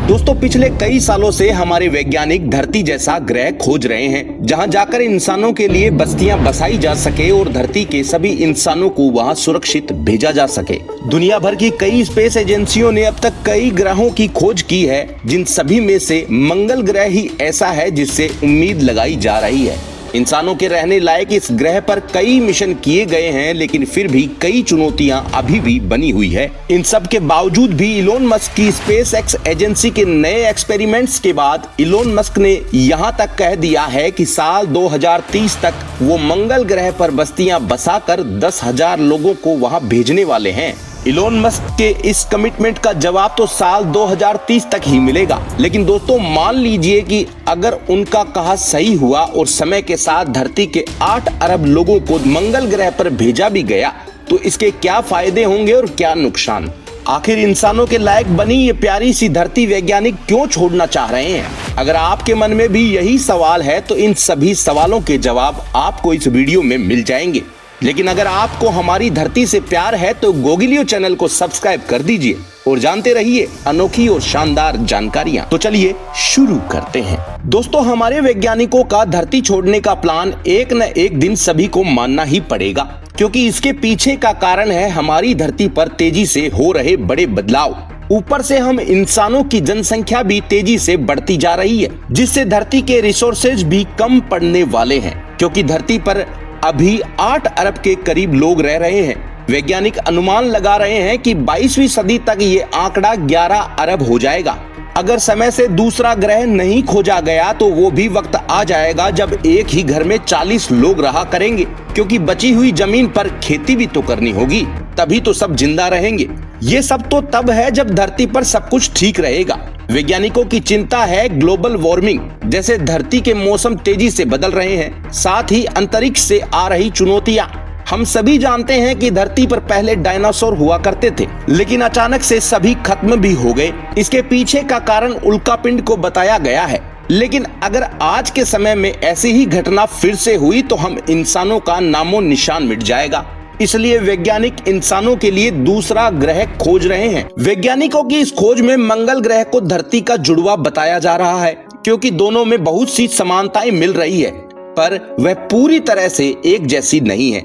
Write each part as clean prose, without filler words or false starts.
दोस्तों पिछले कई सालों से हमारे वैज्ञानिक धरती जैसा ग्रह खोज रहे हैं जहां जाकर इंसानों के लिए बस्तियां बसाई जा सके और धरती के सभी इंसानों को वहां सुरक्षित भेजा जा सके। दुनिया भर की कई स्पेस एजेंसियों ने अब तक कई ग्रहों की खोज की है, जिन सभी में से मंगल ग्रह ही ऐसा है जिससे उम्मीद लगाई जा रही है। इंसानों के रहने लायक इस ग्रह पर कई मिशन किए गए हैं, लेकिन फिर भी कई चुनौतियां अभी भी बनी हुई है। इन सब के बावजूद भी इलोन मस्क की स्पेस एक्स एजेंसी के नए एक्सपेरिमेंट्स के बाद इलोन मस्क ने यहां तक कह दिया है कि साल 2030 तक वो मंगल ग्रह पर बस्तियां बसाकर 10,000 लोगों को वहां भेजने वाले हैं। इलोन मस्क के इस कमिटमेंट का जवाब तो साल 2030 तक ही मिलेगा, लेकिन दोस्तों मान लीजिए कि अगर उनका कहा सही हुआ और समय के साथ धरती के 8 अरब लोगों को मंगल ग्रह पर भेजा भी गया तो इसके क्या फायदे होंगे और क्या नुकसान। आखिर इंसानों के लायक बनी ये प्यारी सी धरती वैज्ञानिक क्यों छोड़ना चाह रहे हैं? अगर आपके मन में भी यही सवाल है तो इन सभी सवालों के जवाब आपको इस वीडियो में मिल जाएंगे। लेकिन अगर आपको हमारी धरती से प्यार है तो गोगिलियो चैनल को सब्सक्राइब कर दीजिए और जानते रहिए अनोखी और शानदार जानकारियां। तो चलिए शुरू करते हैं। दोस्तों हमारे वैज्ञानिकों का धरती छोड़ने का प्लान एक न एक दिन सभी को मानना ही पड़ेगा, क्योंकि इसके पीछे का कारण है हमारी धरती पर तेजी से हो रहे बड़े बदलाव। ऊपर से हम इंसानों की जनसंख्या भी तेजी से बढ़ती जा रही है, जिससे धरती के रिसोर्सेज भी कम पड़ने वाले हैं, क्योंकि धरती पर अभी 8 अरब के करीब लोग रह रहे हैं। वैज्ञानिक अनुमान लगा रहे हैं कि 22वीं सदी तक ये आंकड़ा 11 अरब हो जाएगा। अगर समय से दूसरा ग्रह नहीं खोजा गया तो वो भी वक्त आ जाएगा जब एक ही घर में 40 लोग रहा करेंगे, क्योंकि बची हुई जमीन पर खेती भी तो करनी होगी, तभी तो सब जिंदा रहेंगे। ये सब तो तब है जब धरती पर सब कुछ ठीक रहेगा। वैज्ञानिकों की चिंता है ग्लोबल वार्मिंग, जैसे धरती के मौसम तेजी से बदल रहे हैं, साथ ही अंतरिक्ष से आ रही चुनौतियां। हम सभी जानते हैं कि धरती पर पहले डायनासोर हुआ करते थे, लेकिन अचानक से सभी खत्म भी हो गए। इसके पीछे का कारण उल्कापिंड को बताया गया है, लेकिन अगर आज के समय में ऐसी ही घटना फिर से हुई तो हम इंसानों का नामो निशान मिट जाएगा। इसलिए वैज्ञानिक इंसानों के लिए दूसरा ग्रह खोज रहे हैं। वैज्ञानिकों की इस खोज में मंगल ग्रह को धरती का जुड़वा बताया जा रहा है, क्योंकि दोनों में बहुत सी समानताएं मिल रही है, पर वह पूरी तरह से एक जैसी नहीं है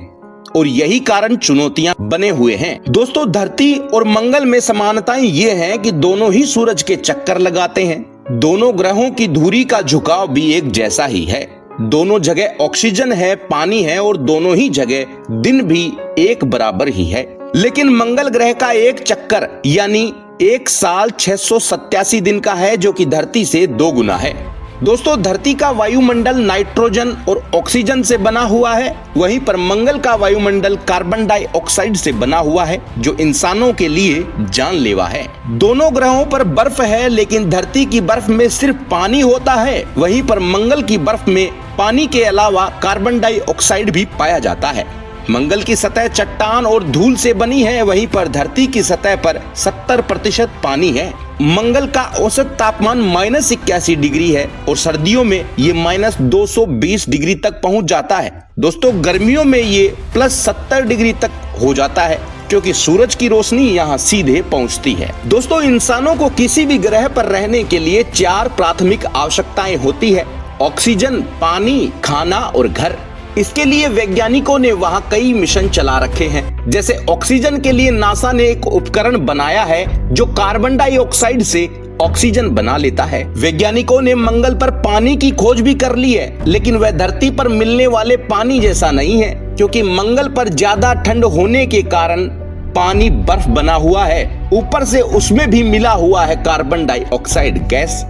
और यही कारण चुनौतियां बने हुए हैं। दोस्तों धरती और मंगल में समानताएं ये हैं कि दोनों ही सूरज के चक्कर लगाते हैं। दोनों ग्रहों की धुरी का झुकाव भी एक जैसा ही है। दोनों जगह ऑक्सीजन है, पानी है और दोनों ही जगह दिन भी एक बराबर ही है। लेकिन मंगल ग्रह का एक चक्कर यानी एक साल 687 दिन का है, जो कि धरती से 2 गुना है। दोस्तों धरती का वायुमंडल नाइट्रोजन और ऑक्सीजन से बना हुआ है, वहीं पर मंगल का वायुमंडल कार्बन डाइऑक्साइड से बना हुआ है, जो इंसानों के लिए जानलेवा है। दोनों ग्रहों पर बर्फ है, लेकिन धरती की बर्फ में सिर्फ पानी होता है, वहीं पर मंगल की बर्फ में पानी के अलावा कार्बन डाइऑक्साइड भी पाया जाता है। मंगल की सतह चट्टान और धूल से बनी है, वहीं पर धरती की सतह पर 70% पानी है। मंगल का औसत तापमान -81 डिग्री है और सर्दियों में ये -220 डिग्री तक पहुंच जाता है। दोस्तों गर्मियों में ये +70 डिग्री तक हो जाता है, क्योंकि सूरज की रोशनी यहाँ सीधे पहुँचती है। दोस्तों इंसानों को किसी भी ग्रह पर रहने के लिए 4 प्राथमिक आवश्यकताएं होती है: ऑक्सीजन, पानी, खाना और घर। इसके लिए वैज्ञानिकों ने वहां कई मिशन चला रखे हैं। जैसे ऑक्सीजन के लिए नासा ने एक उपकरण बनाया है जो कार्बन डाइऑक्साइड से ऑक्सीजन बना लेता है। वैज्ञानिकों ने मंगल पर पानी की खोज भी कर ली है, लेकिन वह धरती पर मिलने वाले पानी जैसा नहीं है, क्योंकि मंगल पर ज्यादा ठंड होने के कारण पानी बर्फ बना हुआ है, ऊपर से उसमें भी मिला हुआ है कार्बन डाइऑक्साइड गैस।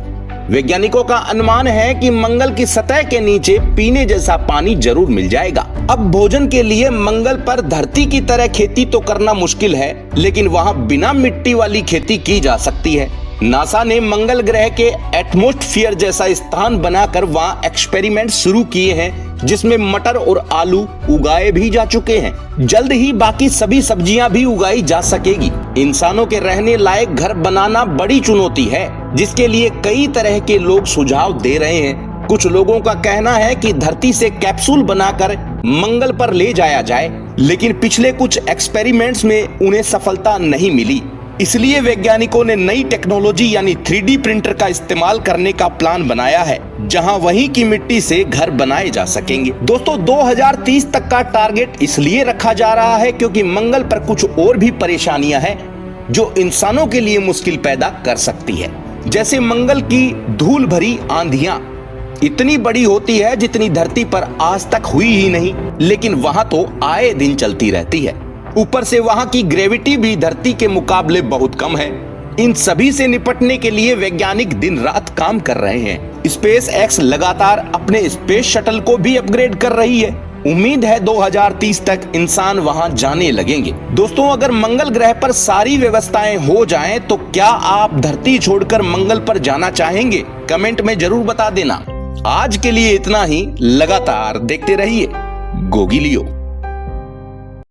वैज्ञानिकों का अनुमान है कि मंगल की सतह के नीचे पीने जैसा पानी जरूर मिल जाएगा। अब भोजन के लिए मंगल पर धरती की तरह खेती तो करना मुश्किल है, लेकिन वहां बिना मिट्टी वाली खेती की जा सकती है। नासा ने मंगल ग्रह के एटमॉस्फेयर जैसा स्थान बनाकर वहां एक्सपेरिमेंट शुरू किए हैं, जिसमें मटर और आलू उगाए भी जा चुके हैं। जल्द ही बाकी सभी सब्जियां भी उगाई जा सकेगी। इंसानों के रहने लायक घर बनाना बड़ी चुनौती है, जिसके लिए कई तरह के लोग सुझाव दे रहे हैं। कुछ लोगों का कहना है कि धरती से कैप्सूल बनाकर मंगल पर ले जाया जाए, लेकिन पिछले कुछ एक्सपेरिमेंट्स में उन्हें सफलता नहीं मिली। इसलिए वैज्ञानिकों ने नई टेक्नोलॉजी यानी 3D प्रिंटर का इस्तेमाल करने का प्लान बनाया है, जहां वहीं की मिट्टी से घर बनाए जा सकेंगे। दोस्तों 2030 तक का टारगेट इसलिए रखा जा रहा है क्योंकि मंगल पर कुछ और भी परेशानियां हैं जो इंसानों के लिए मुश्किल पैदा कर सकती है। जैसे मंगल की धूल भरी आंधियां इतनी बड़ी होती है जितनी धरती पर आज तक हुई ही नहीं, लेकिन वहां तो आए दिन चलती रहती है। ऊपर से वहां की ग्रेविटी भी धरती के मुकाबले बहुत कम है। इन सभी से निपटने के लिए वैज्ञानिक दिन रात काम कर रहे हैं। स्पेस एक्स लगातार अपने स्पेस शटल को भी अपग्रेड कर रही है। उम्मीद है 2030 तक इंसान वहां जाने लगेंगे। दोस्तों अगर मंगल ग्रह पर सारी व्यवस्थाएं हो जाएं तो क्या आप धरती छोड़कर मंगल पर जाना चाहेंगे? कमेंट में जरूर बता देना। आज के लिए इतना ही। लगातार देखते रहिए गोगी लियो।